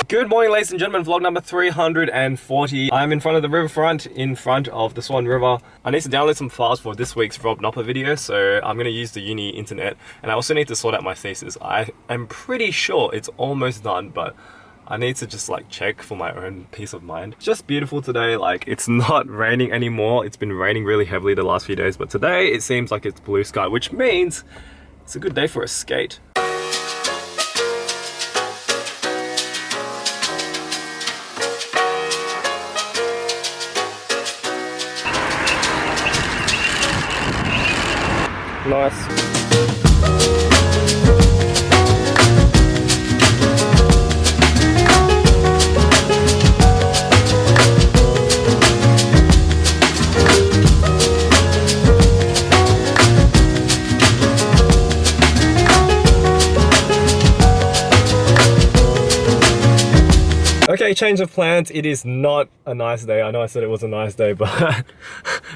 Good morning, ladies and gentlemen, vlog number 340. I'm in front of the riverfront, in front of the Swan River. I need to download some files for this week's Rob Nopper video, so I'm going to use the uni internet, and I also need to sort out my thesis. I am pretty sure it's almost done, but I need to just check for my own peace of mind. It's just beautiful today. It's not raining anymore. It's been raining really heavily the last few days, but today it seems like it's blue sky, which means it's a good day for a skate. Nice. Okay, change of plans. It is not a nice day. I know I said it was a nice day, but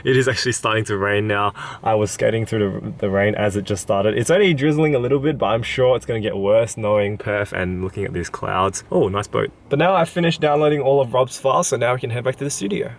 it is actually starting to rain now. I was skating through the rain as it just started. It's only drizzling a little bit, but I'm sure it's going to get worse knowing Perth and looking at these clouds. Oh, nice boat. But now I've finished downloading all of Rob's files, so now we can head back to the studio.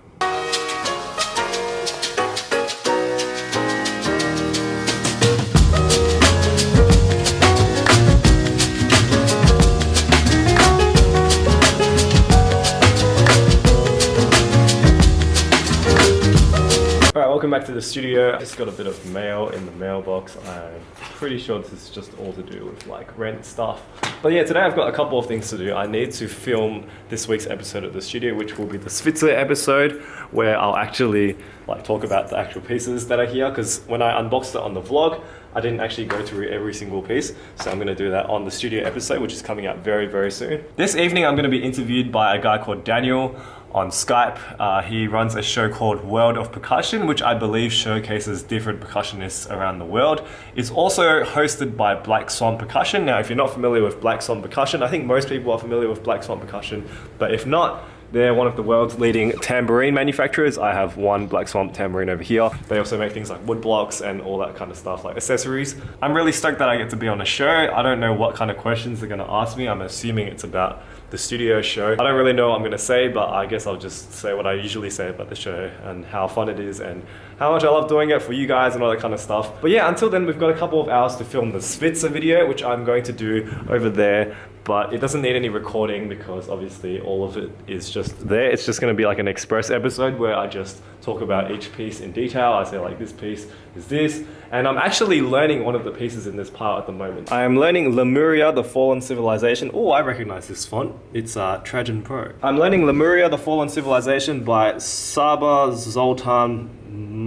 Welcome back to the studio. I just got a bit of mail in the mailbox. I'm pretty sure this is just all to do with rent stuff. But yeah, today I've got a couple of things to do. I need to film this week's episode of the studio, which will be the SVITZER episode, where I'll actually talk about the actual pieces that are here, because when I unboxed it on the vlog, I didn't actually go through every single piece. So I'm going to do that on the studio episode, which is coming out very, very soon. This evening, I'm going to be interviewed by a guy called Daniel on Skype. He runs a show called World of Percussion, which I believe showcases different percussionists around the world. It's also hosted by Black Swan Percussion. Now, if you're not familiar with Black Swan Percussion, I think most people are familiar with Black Swan Percussion, but if not, they're one of the world's leading tambourine manufacturers. I have one Black Swan tambourine over here. They also make things like wood blocks and all that kind of stuff, like accessories. I'm really stoked that I get to be on a show. I don't know what kind of questions they're gonna ask me. I'm assuming it's about the studio show. I don't really know what I'm gonna say, but I guess I'll just say what I usually say about the show and how fun it is and how much I love doing it for you guys and all that kind of stuff. But yeah, until then, we've got a couple of hours to film the SVITZER video, which I'm going to do over there. But it doesn't need any recording because obviously all of it is just there. It's just going to be like an express episode where I just talk about each piece in detail. I say this piece is this. And I'm actually learning one of the pieces in this part at the moment. I am learning Lemuria, the Fallen Civilization. Oh, I recognize this font. It's Trajan Pro. I'm learning Lemuria, the Fallen Civilization by Saba Zoltan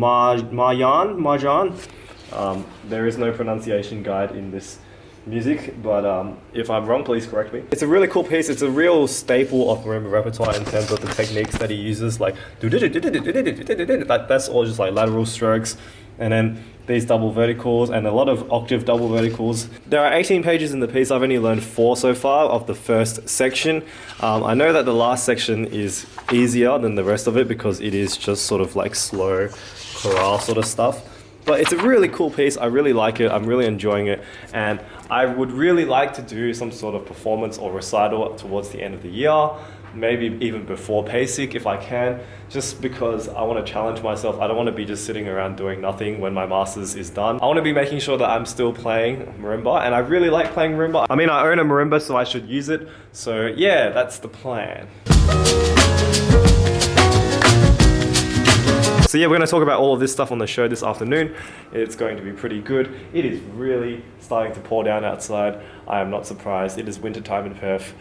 Marjan. There is no pronunciation guide in this music, but if I'm wrong, please correct me. It's a really cool piece. It's a real staple of marimba repertoire in terms of the techniques that he uses, that's all just lateral strokes, and then these double verticals and a lot of octave double verticals. There are 18 pages in the piece. I've only learned 4 so far of the first section. I know that the last section is easier than the rest of it because it is just sort of slow chorale sort of stuff. But it's a really cool piece. I really like it. I'm really enjoying it. And I would really like to do some sort of performance or recital towards the end of the year, maybe even before PASIC if I can, just because I want to challenge myself. I don't want to be just sitting around doing nothing when my master's is done. I want to be making sure that I'm still playing marimba, and I really like playing marimba. I mean, I own a marimba, so I should use it. So yeah, that's the plan. So yeah, we're going to talk about all of this stuff on the show this afternoon. It's going to be pretty good. It is really starting to pour down outside. I am not surprised. It is winter time in Perth.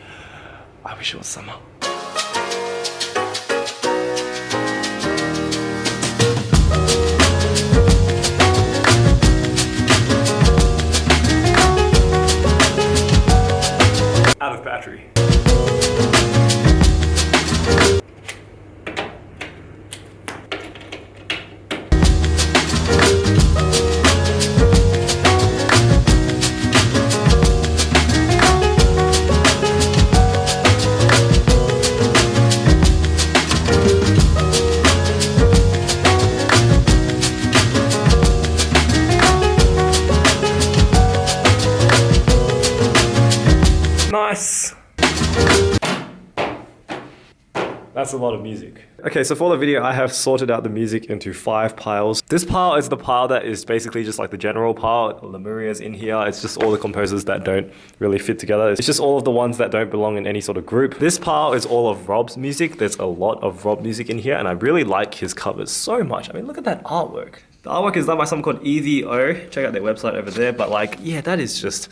I wish it was summer. Out of battery. That's a lot of music. Okay, so for the video, I have sorted out the music into 5 piles. This pile is the pile that is basically just like the general pile. Lemuria's in here. It's just all the composers that don't really fit together. It's just all of the ones that don't belong in any sort of group. This pile is all of Rob's music. There's a lot of Rob music in here, and I really like his covers so much. I mean, look at that artwork. The artwork is done by someone called EVO. Check out their website over there. But like, yeah, that is just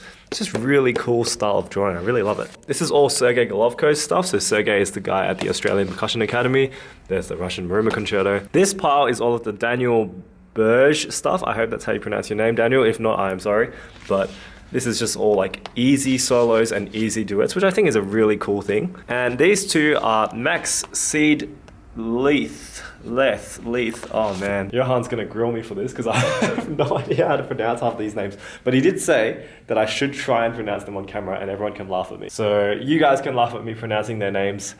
really cool style of drawing. I really love it. This is all Sergei Golovko's stuff. So Sergei is the guy at the Australian Percussion Academy. There's the Russian Marimba Concerto. This pile is all of the Daniel Burge stuff. I hope that's how you pronounce your name, Daniel. If not, I am sorry. But this is just all like easy solos and easy duets, which I think is a really cool thing. And these two are Max Seed Leith. Oh man, Johan's gonna grill me for this because I have no idea how to pronounce half these names. But he did say that I should try and pronounce them on camera and everyone can laugh at me. So you guys can laugh at me pronouncing their names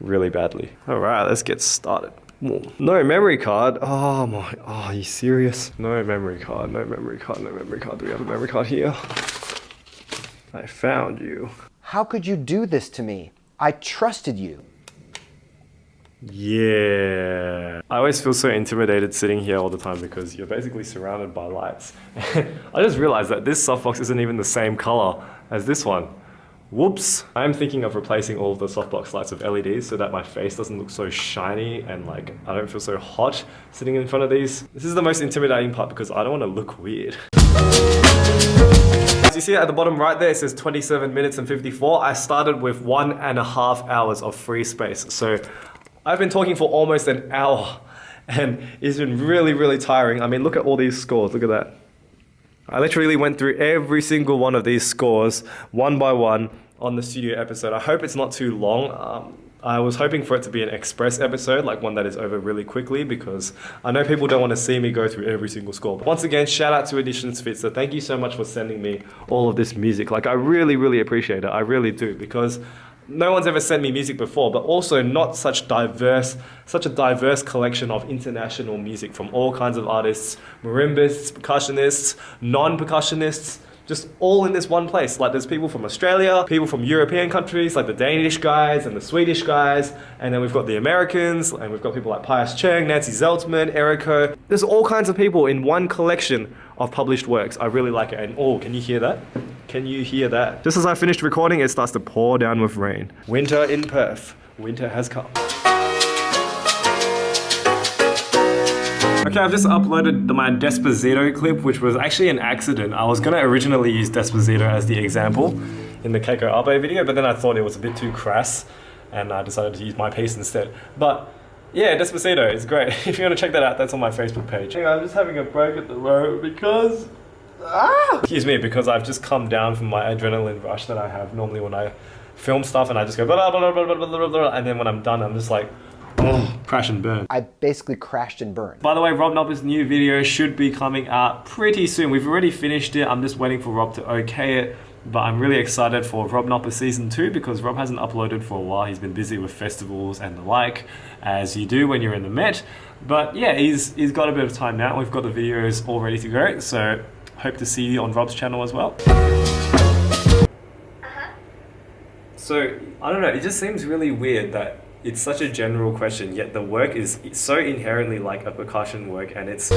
really badly. All right, let's get started. No memory card. Oh my, are you serious? No memory card, no memory card, no memory card. Do we have a memory card here? I found you. How could you do this to me? I trusted you. Yeah. I always feel so intimidated sitting here all the time because you're basically surrounded by lights. I just realized that this softbox isn't even the same color as this one. Whoops. I'm thinking of replacing all of the softbox lights with LEDs so that my face doesn't look so shiny and like I don't feel so hot sitting in front of these. This is the most intimidating part because I don't want to look weird. As you see at the bottom right there, it says 27 minutes and 54. I started with 1.5 hours of free space. So I've been talking for almost an hour and it's been really tiring. I mean, look at all these scores, look at that. I literally went through every single one of these scores, one by one, on the studio episode. I hope it's not too long. I was hoping for it to be an express episode, like one that is over really quickly, because I know people don't want to see me go through every single score. But once again, shout out to Editions SVITZER. Thank you so much for sending me all of this music. Like, I really appreciate it. I really do, because no one's ever sent me music before, but also not such a diverse collection of international music from all kinds of artists, marimbas, percussionists, non-percussionists, just all in this one place. Like, there's people from Australia, people from European countries, like the Danish guys and the Swedish guys, and then we've got the Americans, and we've got people like Pius Cheng, Nancy Zeltman, Eriko. There's all kinds of people in one collection of published works. I really like it. And oh, can you hear that? Can you hear that? Just as I finished recording, it starts to pour down with rain. Winter in Perth. Winter has come. Okay, I've just uploaded my Despacito clip, which was actually an accident. I was gonna originally use Despacito as the example in the Keiko Abe video, but then I thought it was a bit too crass, and I decided to use my piece instead. But yeah, Despacito is great. If you want to check that out, that's on my Facebook page. I'm just having a break at the road because... Excuse me, because I've just come down from my adrenaline rush that I have normally when I film stuff, and I just go blah, blah, blah, blah, blah, blah, blah, and then when I'm done, I'm just like, oh, crash and burn. I basically crashed and burned. By the way, Rob Nopper's new video should be coming out pretty soon. We've already finished it. I'm just waiting for Rob to okay it. But I'm really excited for Rob Nopper Season 2 because Rob hasn't uploaded for a while. He's been busy with festivals and the like, as you do when you're in the Met. But yeah, he's got a bit of time now. We've got the videos all ready to go. So hope to see you on Rob's channel as well. So, I don't know, it just seems really weird that it's such a general question, yet the work is so inherently like a percussion work, and it's...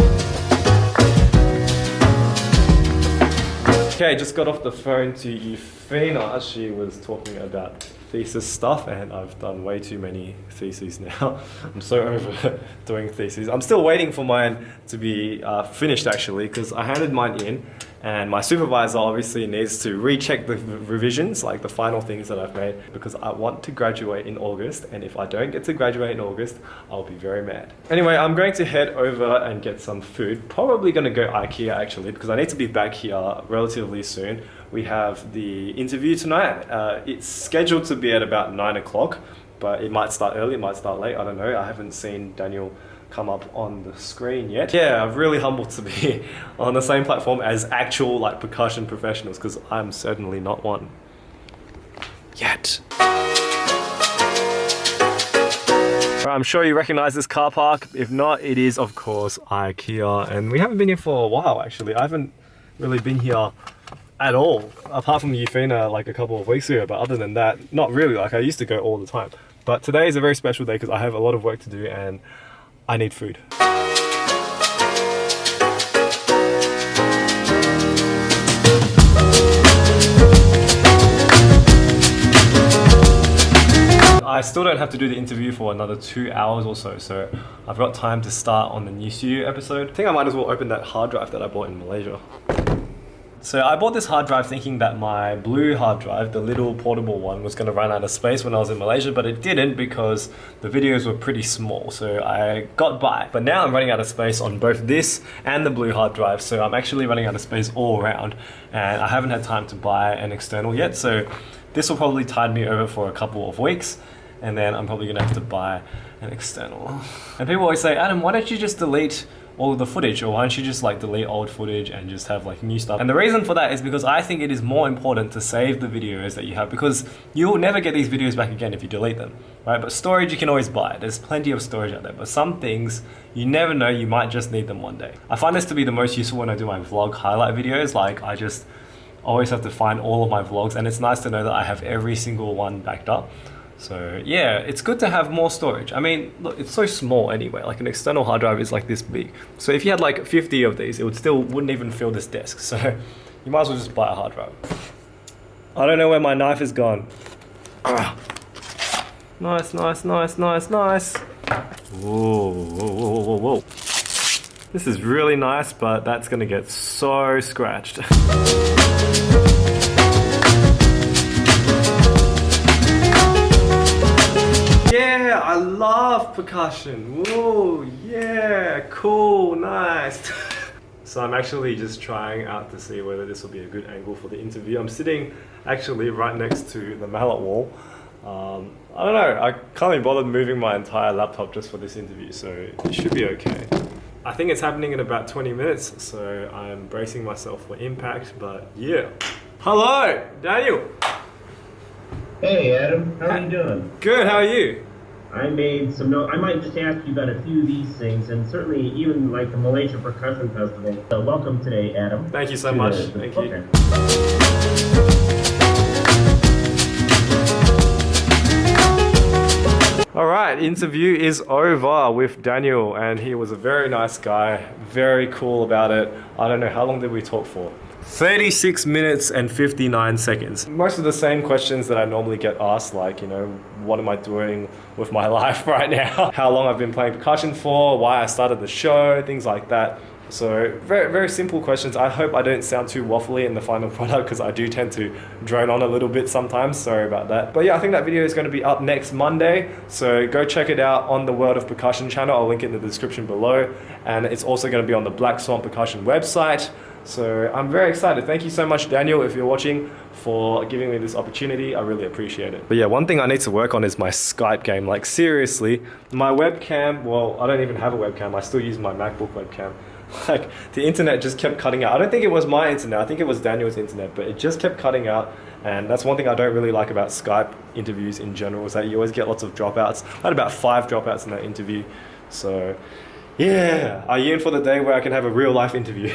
Okay, just got off the phone to Euphina. She was talking about thesis stuff, and I've done way too many theses now. I'm so over doing theses. I'm still waiting for mine to be finished actually, because I handed mine in, and my supervisor obviously needs to recheck the revisions, like the final things that I've made, because I want to graduate in August, and if I don't get to graduate in August, I'll be very mad. Anyway, I'm going to head over and get some food. Probably going to go IKEA actually, because I need to be back here relatively soon. We have the interview tonight. It's scheduled to be at about 9 o'clock, but it might start early, it might start late, I don't know. I haven't seen Daniel come up on the screen yet. Yeah, I'm really humbled to be on the same platform as actual like percussion professionals, because I'm certainly not one. Yet. Right, I'm sure you recognize this car park. If not, it is of course IKEA, and we haven't been here for a while actually. I haven't really been here at all, apart from Euphina like a couple of weeks ago, but other than that, not really. Like, I used to go all the time. But today is a very special day because I have a lot of work to do and I need food. I still don't have to do the interview for another 2 hours or so, so I've got time to start on the new studio episode. I think I might as well open that hard drive that I bought in Malaysia. So I bought this hard drive thinking that my blue hard drive, the little portable one, was going to run out of space when I was in Malaysia, but it didn't because the videos were pretty small, so I got by. But now I'm running out of space on both this and the blue hard drive, so I'm actually running out of space all around, and I haven't had time to buy an external yet, so this will probably tide me over for a couple of weeks. And then I'm probably gonna have to buy an external. And people always say, Adam, why don't you just delete all of the footage, or why don't you just like delete old footage and just have like new stuff? And the reason for that is because I think it is more important to save the videos that you have, because you'll never get these videos back again if you delete them, right? But storage you can always buy. There's plenty of storage out there, but some things you never know, you might just need them one day. I find this to be the most useful when I do my vlog highlight videos. Like I just always have to find all of my vlogs, and it's nice to know that I have every single one backed up. So yeah, it's good to have more storage. I mean, look, it's so small anyway. Like an external hard drive is like this big. So if you had like 50 of these, it wouldn't even fill this desk. So you might as well just buy a hard drive. I don't know where my knife is gone. Nice, nice, nice, nice, nice. Whoa, whoa, whoa, whoa, whoa. This is really nice, but that's gonna get so scratched. Yeah, I love percussion. Whoa, yeah, cool, nice. So I'm actually just trying out to see whether this will be a good angle for the interview. I'm sitting actually right next to the mallet wall. I don't know, I can't be bothered moving my entire laptop just for this interview, so it should be okay. I think it's happening in about 20 minutes, so I'm bracing myself for impact, but yeah. Hello, Daniel. Hey Adam, how are you doing? Good, how are you? I made some notes. I might just ask you about a few of these things, and certainly even like the Malaysia Percussion Festival. So welcome today, Adam. Thank you so much. Thank you. All right, interview is over with Daniel, and he was a very nice guy, very cool about it. I don't know, how long did we talk for? 36 minutes and 59 seconds. Most of the same questions that I normally get asked, like, you know, what am I doing with my life right now? How long I've been playing percussion for, why I started the show, things like that. So very, very simple questions. I hope I don't sound too waffly in the final product because I do tend to drone on a little bit sometimes. Sorry about that. But yeah, I think that video is going to be up next Monday. So go check it out on the World of Percussion channel. I'll link it in the description below. And it's also going to be on the Black Swan Percussion website. So I'm very excited. Thank you so much, Daniel, if you're watching, for giving me this opportunity. I really appreciate it. But yeah, one thing I need to work on is my Skype game. Like seriously, my webcam, well, I don't even have a webcam. I still use my MacBook webcam. Like the internet just kept cutting out. I don't think it was my internet. I think it was Daniel's internet, but it just kept cutting out. And that's one thing I don't really like about Skype interviews in general, is that you always get lots of dropouts. I had about 5 dropouts in that interview. So yeah, I yearn for the day where I can have a real life interview.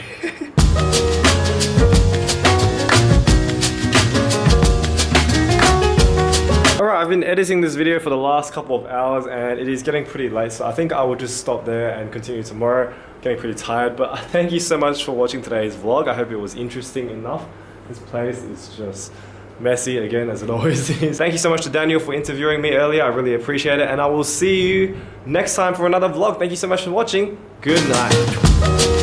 Alright, I've been editing this video for the last couple of hours and it is getting pretty late, so I think I will just stop there and continue tomorrow. Getting pretty tired, but thank you so much for watching today's vlog. I hope it was interesting enough. This place is just messy again, as it always is. Thank you so much to Daniel for interviewing me earlier. I really appreciate it, and I will see you next time for another vlog. Thank you so much for watching. Good night.